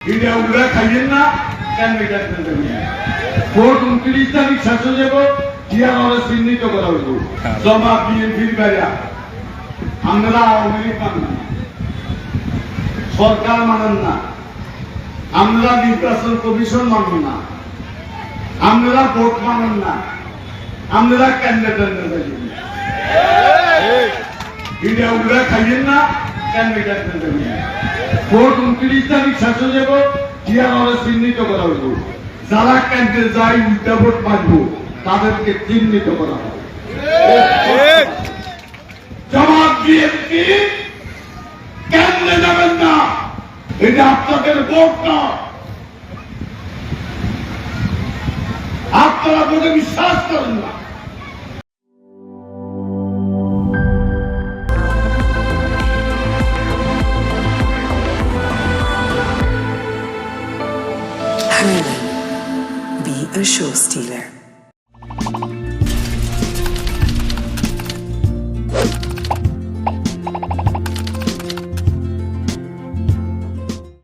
এটা উড়া খাইয়েন না কেন এটা ভোট 29 তারিখ শেষ হয়ে যাব ইয়ার আমরা চিহ্নিত করা হইব জমা বিএনপির বাইরা আমরা আওয়ামী লীগ মানেন না, সরকার মানেন না, আমরা নির্বাচন কমিশন মানেন না, আমরা ভোট মানেন না, আমরা ক্যান্ডিডেট এটা উড়া খাইয়েন না কেন এটা ভোট 29 তারিখ শেষ হয়ে যাব ইয়ার আমরা চিহ্নিত করা হইব যারা ক্যান্ডিডেট যাই উল্টা ভোট মানব তাদেরকে চিহ্নিত করা হবে। জবাব বিএনপি কেন্দ্রে যাবেন না, এটা আপনাদের ভোট না, আপনারা ভোটে বিশ্বাস করেন না। Harlan, be a show stealer.